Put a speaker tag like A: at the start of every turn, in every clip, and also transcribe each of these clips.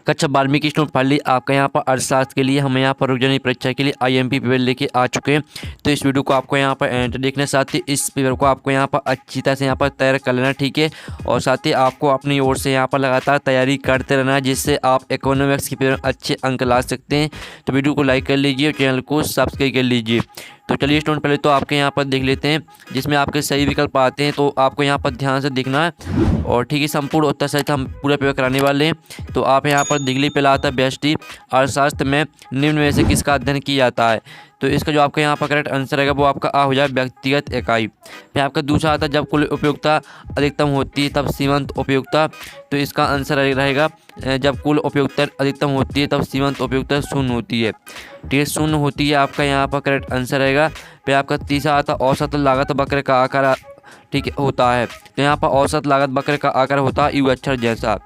A: कक्षा 12वीं की स्टूडेंट पढ़ ली। आपका यहाँ पर अर्थशास्त्र के लिए हम यहाँ पर रुकजनी परीक्षा के लिए IMP पेपर लेके आ चुके हैं। तो इस वीडियो को आपको यहाँ पर एंड देखने, साथ ही इस पेपर को आपको यहाँ पर अच्छी तरह से यहाँ पर तैयार कर लेना, ठीक है। और साथ ही आपको अपनी ओर से यहाँ पर लगातार तैयारी करते रहना, जिससे आप इकोनॉमिक्स के पेपर में अच्छे अंक ला सकते हैं। तो वीडियो को लाइक कर लीजिए और चैनल को सब्सक्राइब कर लीजिए। तो चलिए स्टूडेंट, पहले तो आपके यहाँ पर देख लेते हैं जिसमें आपके सही विकल्प आते हैं। तो आपको यहाँ पर ध्यान से देखना है और ठीक है, संपूर्ण उत्तर सहित हम पूरा पेपर कराने वाले हैं। तो आप यहाँ पर देख ली, पहला आता है व्यष्टि अर्थशास्त्र में निम्न में से किसका अध्ययन किया जाता है। तो इसका जो आपका यहाँ पर करेक्ट आंसर रहेगा वो आपका आ हो जाए व्यक्तिगत इकाई। फिर आपका दूसरा आता है जब कुल उपयोगिता अधिकतम होती है तब सीमांत उपयोगिता। तो इसका आंसर रहेगा जब कुल उपयोगिता अधिकतम होती है तब सीमांत उपयोगिता शून्य होती है, ठीक है, शून्य होती है, आपका यहाँ पर करेक्ट आंसर रहेगा। फिर आपका तीसरा आता है औसत लागत वक्र का आकार, ठीक है, होता है। तो यहाँ पर औसत लागत वक्र का आकार होता है यू अक्षर जैसा।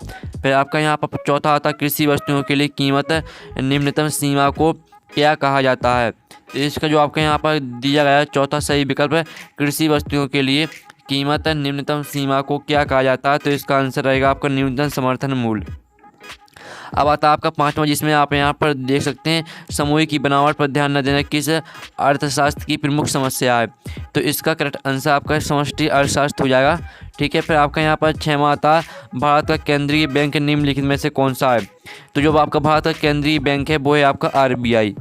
A: फिर आपका यहाँ पर चौथा आता है कृषि वस्तुओं के लिए कीमत निम्नतम सीमा को क्या कहा जाता है। तो इसका जो आपका यहाँ पर दिया गया है चौथा सही विकल्प है, कृषि वस्तुओं के लिए कीमत निम्नतम सीमा को क्या कहा जाता है। तो इसका आंसर रहेगा आपका न्यूनतम समर्थन मूल्य। अब आता है आपका पांचवा, जिसमें आप यहाँ पर देख सकते हैं समूह की बनावट पर ध्यान न देना किस अर्थशास्त्र की प्रमुख समस्या है। तो इसका करेक्ट आंसर आपका समष्टि अर्थशास्त्र हो जाएगा, ठीक है। फिर आपका यहाँ पर छठवां आता है भारत का केंद्रीय बैंक निम्नलिखित में से कौन सा है। तो जो आपका भारत का केंद्रीय बैंक है वो है आपका RBI,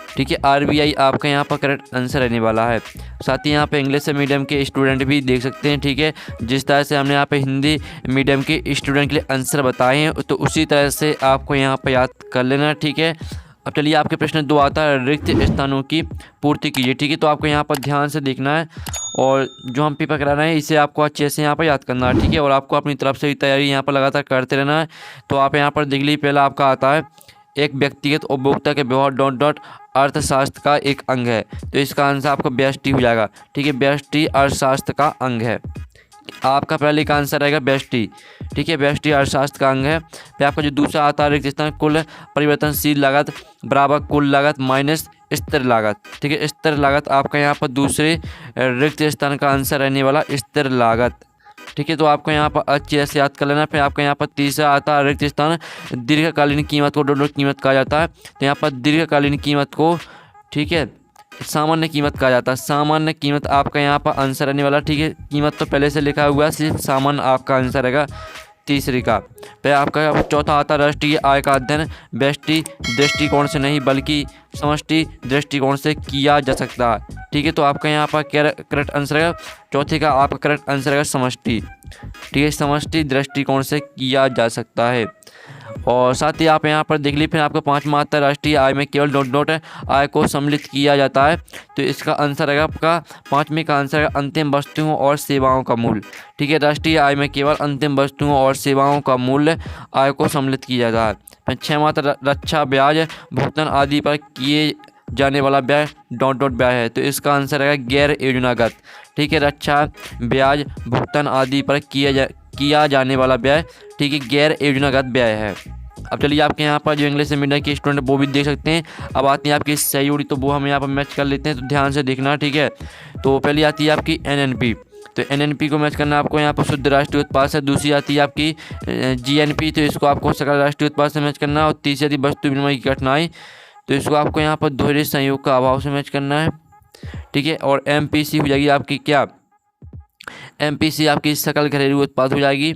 A: ठीक है, RBI आपका यहाँ पर करेक्ट आंसर रहने वाला है। साथ ही यहाँ पे इंग्लिश मीडियम के स्टूडेंट भी देख सकते हैं, ठीक है, जिस तरह से हमने यहाँ पे हिंदी मीडियम के स्टूडेंट के लिए आंसर बताए हैं तो उसी तरह से आपको यहाँ पर याद कर लेना, ठीक है। अब चलिए आपके प्रश्न 2 आता है रिक्त स्थानों की पूर्ति कीजिए, ठीक है। तो आपको यहाँ पर ध्यान से देखना है और जो हम पेपर करा रहे हैं इसे आपको अच्छे से यहाँ पर याद करना है, ठीक है। और आपको अपनी तरफ से भी तैयारी यहाँ पर लगातार करते रहना है। तो आप यहाँ पर देख लीजिए, पहला आपका आता है एक व्यक्तिगत उपभोक्ता के व्यवहार डॉट डॉट अर्थशास्त्र का एक अंग है। तो इसका आंसर आपका व्यष्टि हो जाएगा, ठीक है, व्यष्टि अर्थशास्त्र का अंग है। आपका पहले का आंसर रहेगा व्यष्टि, ठीक है, व्यष्टि अर्थशास्त्र का अंग है। फिर आपका जो दूसरा आता है रिक्त स्थान कुल परिवर्तनशील लागत बराबर कुल लागत माइनस स्थिर लागत, ठीक है, स्थिर लागत आपका यहाँ पर दूसरे रिक्त स्थान का आंसर रहने वाला स्थिर लागत, ठीक है। तो आपको यहाँ पर अच्छे से याद कर लेना। फिर आपका यहाँ पर तीसरा आता है रिक्त स्थान दीर्घकालीन कीमत को डॉट कीमत कहा जाता है। तो यहाँ पर दीर्घकालीन कीमत को, ठीक है, सामान्य कीमत कहा जाता है। सामान्य कीमत आपका यहाँ पर आंसर रहने वाला, ठीक है, कीमत तो पहले से लिखा हुआ है, सिर्फ सामान्य आपका आंसर रहेगा तीसरी का। फिर आपका चौथा आता है राष्ट्रीय आय का अध्ययन व्यष्टि दृष्टिकोण से नहीं बल्कि समष्टि दृष्टिकोण से किया जा सकता है, ठीक है। तो आपका यहाँ पर करेक्ट आंसर है चौथे का आपका करेक्ट आंसर है समष्टि, ठीक है, समष्टि दृष्टिकोण से किया जा सकता है। और साथ ही आप यहाँ पर देख लीजिए, फिर आपका पांचवा आता है राष्ट्रीय आय में केवल डॉट डॉट आय को सम्मिलित किया जाता है। तो इसका आंसर रहेगा आपका पांचवें का आंसर है अंतिम वस्तुओं और सेवाओं का मूल्य, ठीक है, राष्ट्रीय आय में केवल अंतिम वस्तुओं और सेवाओं का मूल्य आय को सम्मिलित किया जाता है। फिर छठवां आता है रक्षा ब्याज भुगतान आदि पर किए जाने वाला व्यय डॉट डॉट व्यय है। तो इसका आंसर रहेगा गैर योजनागत, ठीक है, रक्षा ब्याज भुगतान आदि पर किया जाने वाला व्यय, ठीक है, गैर योजनागत व्यय है। अब चलिए आपके यहाँ पर जो इंग्लिश मीडियम के स्टूडेंट वो भी देख सकते हैं। अब आती है आपकी सही जोड़ी, तो वो हम यहाँ पर मैच कर लेते हैं, तो ध्यान से देखना, ठीक है। तो पहली आती है आपकी NNP। तो NNP को मैच करना आपको यहाँ पर शुद्ध राष्ट्रीय उत्पाद से। दूसरी आती है आपकी GNP, तो इसको आपको सकल राष्ट्रीय उत्पाद से मैच करना है। और तीसरी आती वस्तु विनिमय की कठिनाई, तो इसको आपको यहाँ पर दोहरे संयोग का अभाव से मैच करना है, ठीक है। और MPC हो जाएगी आपकी क्या, MPC आपकी सकल घरेलू उत्पाद हो जाएगी।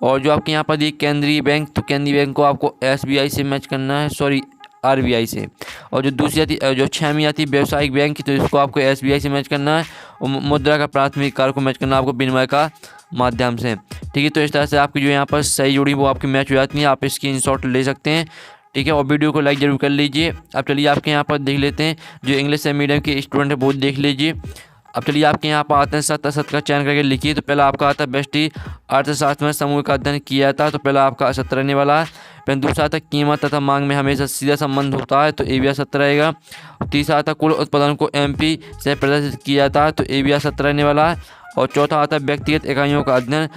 A: और जो आपके यहाँ पर दी केंद्रीय बैंक, तो केंद्रीय बैंक को आपको SBI से मैच करना है, सॉरी RBI से। और जो दूसरी आती जो छवीं आती है व्यावसायिक बैंक, तो इसको आपको SBI से मैच करना है। और मुद्रा का प्राथमिक कार्य को मैच करना है आपको विनिमय का माध्यम से, ठीक है। तो इस तरह से आपकी जो यहाँ पर सही जोड़ी वो आपकी मैच हो जाती है। आप स्क्रीनशॉट ले सकते हैं, ठीक है, और वीडियो को लाइक जरूर कर लीजिए। अब चलिए आपके यहाँ पर देख लेते हैं जो इंग्लिश मीडियम के स्टूडेंट है वो देख लीजिए। अब चलिए आपके यहाँ पर आते हैं सत्य असत्य का चयन करके लिखिए। तो पहला आपका आता है व्यष्टि अर्थशास्त्र में समूह का अध्ययन किया जाता है। तो पहला आपका असत्य रहने वाला है। फिर दूसरा आता है कीमत तथा मांग में हमेशा सीधा संबंध होता है, तो ये भी असत्य रहेगा। तीसरा आता है कुल उत्पादन को MP से प्रदर्शित किया जाता है, तो ये भी असत्य रहने वाला है। और चौथा आता है व्यक्तिगत इकाइयों का अध्ययन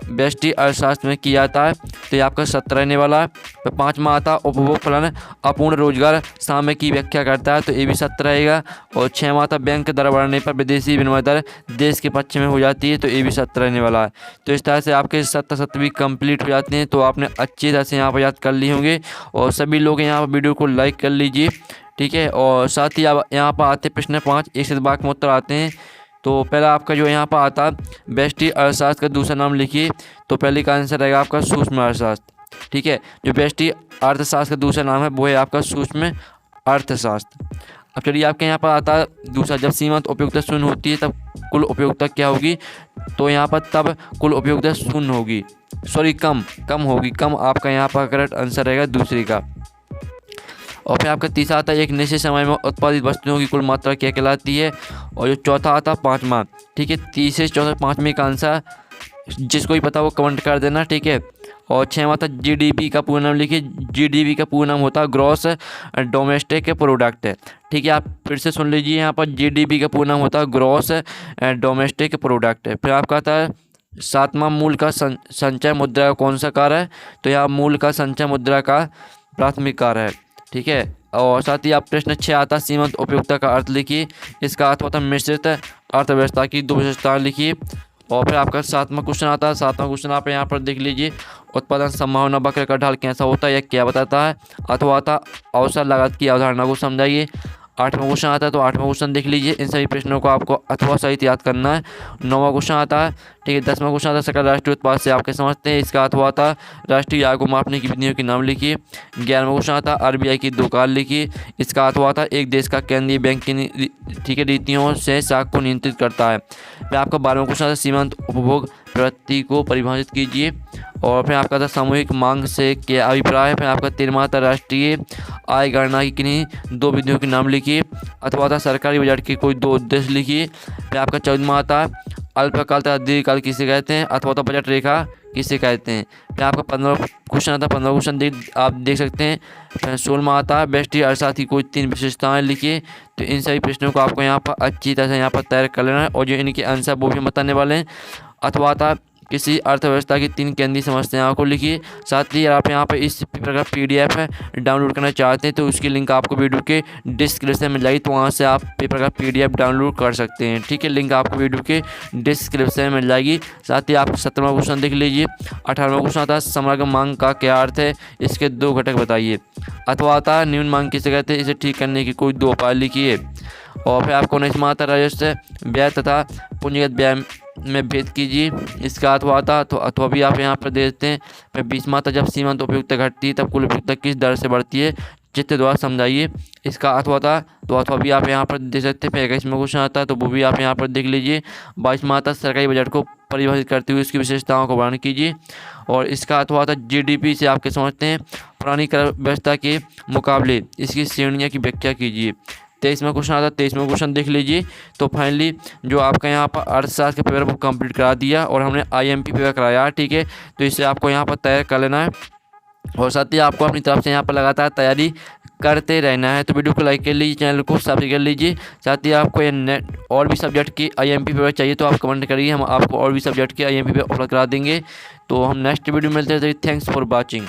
A: व्यष्टि अर्थशास्त्र में किया जाता है, तो ये आपका 7 रहने वाला है। फिर 5वां आता है उपभोग फलन अपूर्ण रोजगार साम्य की व्याख्या करता है, तो ये भी 7 रहेगा। और 6वां आता बैंक दर बढ़ने पर विदेशी विनिमय दर देश के पक्ष में हो जाती है, तो ये भी 7 रहने वाला है। तो इस तरह से आपके 7 भी कंप्लीट हो जाते हैं। तो आपने अच्छी तरह से यहाँ पर याद कर ली होंगे। और सभी लोग यहाँ पर वीडियो को लाइक कर लीजिए, ठीक है। और साथ ही आप यहाँ पर आते प्रश्न 5 एक से वाक्य में उत्तर आते हैं। तो पहला आपका जो यहाँ पर आता व्यष्टि अर्थशास्त्र का दूसरा नाम लिखिए, तो पहले का आंसर रहेगा आपका सूक्ष्म अर्थशास्त्र, ठीक है। जो व्यष्टि अर्थशास्त्र का दूसरा नाम है वो है आपका सूक्ष्म अर्थशास्त्र। अब चलिए आपके यहाँ पर आता दूसरा, जब सीमांत उपयोगिता शून्य होती है तब कुल उपयोगिता क्या होगी, तो यहाँ पर तब कुल उपयोगिता शून्य होगी, सॉरी कम होगी, कम आपका यहाँ पर करेक्ट आंसर रहेगा दूसरे का। और फिर आपका तीसरा आता है एक निश्चित समय में उत्पादित वस्तुओं की कुल मात्रा क्या कहलाती है। और जो चौथा आता है 5वां, ठीक है। तीसरे चौथे 5वें का आंसर जिसको भी पता वो कमेंट कर देना, ठीक है। और 6वां था जीडीपी का पूर्ण नाम लिखिए। जीडीपी का पूर्ण नाम होता है ग्रॉस डोमेस्टिक प्रोडक्ट, ठीक है। आप फिर से सुन लीजिए, यहाँ पर जीडीपी का पूर्ण नाम होता है ग्रॉस डोमेस्टिक प्रोडक्ट। फिर आपका आता है 7वां मूल का संचय मुद्रा का कौन सा कार्य है, तो यहाँ मूल का संचय मुद्रा का प्राथमिक कार्य है, ठीक है। और साथ ही आप प्रश्न 6 आता सीमांत उपयोगिता का अर्थ लिखिए। इसका अर्थ होता है मिश्रित अर्थव्यवस्था की 2 विशेषताएं लिखिए। और फिर आपका 7वां क्वेश्चन आता है। 7वां क्वेश्चन आप यहाँ पर देख लीजिए, उत्पादन संभावना वक्र का ढाल कैसा होता है, यह क्या बताता है। अथवा आता अवसर लागत की अवधारणा को समझाइए। 8वां क्वेश्चन आता है, तो 8वां क्वेश्चन देख लीजिए। इन सभी प्रश्नों को आपको अथवा सहित याद करना है। 9वां क्वेश्चन आता है, ठीक है। 10वां क्वेश्चन आता है सकल राष्ट्रीय उत्पाद से आप क्या समझते हैं, इसका अथवा आता है राष्ट्रीय आय को मापने की विधियों के नाम लिखिए। 11वां क्वेश्चन आता है आरबीआई की 2 कार्य लिखिए। इसका अथवा आता है एक देश का केंद्रीय बैंक की, ठीक है, नीतियों से साख को नियंत्रित करता है। फिर आपका 12वां क्वेश्चन आता है सीमांत उपभोग प्रवृत्ति को परिभाषित कीजिए। और फिर आपका था सामूहिक मांग से क्या अभिप्राय है। फिर आपका 13वां था राष्ट्रीय आय गणना की किन्हीं 2 विधियों के नाम लिखिए। अथवा था सरकारी बजट के कोई 2 उद्देश्य लिखिए। फिर आपका 14वां आता अल्पकाल तथा दीर्घकाल किसे कहते हैं, अथवा तो बजट रेखा किसे कहते हैं। फिर आपका 15वां क्वेश्चन आता है, 15वां क्वेश्चन आप देख सकते हैं। फिर 16वां आता है व्यष्टि अर्थशास्त्र की कोई 3 विशेषताएं लिखिए। तो इन सभी प्रश्नों को आपको यहाँ पर अच्छी तरह से यहाँ पर तैयार कर लेना है, और जो इनके आंसर वो भी बताने वाले हैं। अथवा आता किसी अर्थव्यवस्था की 3 केंद्रीय समस्याओं को लिखिए। साथ ही आप यहाँ पर इस पेपर का PDF डाउनलोड करना चाहते हैं तो उसकी लिंक आपको वीडियो के डिस्क्रिप्शन में जाएगी, तो वहाँ से आप पेपर का PDF डाउनलोड कर सकते हैं, ठीक है। लिंक आपको वीडियो के डिस्क्रिप्शन में जाएगी। साथ ही आप 17वां क्वेश्चन देख लीजिए। 18वां क्वेश्चन आता है समग्र मांग का क्या अर्थ है, इसके 2 घटक बताइए। अथवा आता है न्यून मांग किसे कहते हैं, इसे ठीक करने की कोई 2 उपाय लिखिए। और फिर आपको 19वां आता राजस्व व्यय तथा पूंजीगत व्यय में भेद कीजिए। इसका अथवा आता तो अथवा भी आप यहाँ पर दे देते हैं। फिर 20वां आता जब सीमांत उपयोगिता घटती है तब कुल उपयोगिता किस दर से बढ़ती है, चित्र द्वारा समझाइए। इसका अथवा था तो अथवा भी आप यहाँ पर दे सकते हैं। फिर 21वां क्वेश्चन आता है तो वो भी आप यहाँ पर देख लीजिए। 22वां आता सरकारी बजट को परिभाषित करते हुए इसकी विशेषताओं को वर्णन कीजिए। और इसका अथवा था जीडीपी से आप क्या समझते हैं, पुरानी कर व्यवस्था के मुकाबले इसकी श्रेणियाँ की व्याख्या कीजिए। 23वां क्वेश्चन आता है। 23वां क्वेश्चन देख लीजिए। तो फाइनली जो आपका यहाँ पर अर्थशास्त्र के पेपर को कंप्लीट करा दिया और हमने IMP पेपर कराया, ठीक है। तो इससे आपको यहाँ पर तैयार कर लेना है, और साथ ही आपको अपनी तरफ से यहाँ पर लगातार तैयारी करते रहना है। तो वीडियो को लाइक कर लीजिए, चैनल को सब्सक्राइब कर लीजिए। साथ ही आपको ये नेट और भी सब्जेक्ट की IMP पेपर चाहिए तो आप कमेंट करिए, हम आपको और भी सब्जेक्ट के IMP पेपर उपलब्ध करा देंगे। तो हम नेक्स्ट वीडियो में मिलते हैं। Thanks for watching.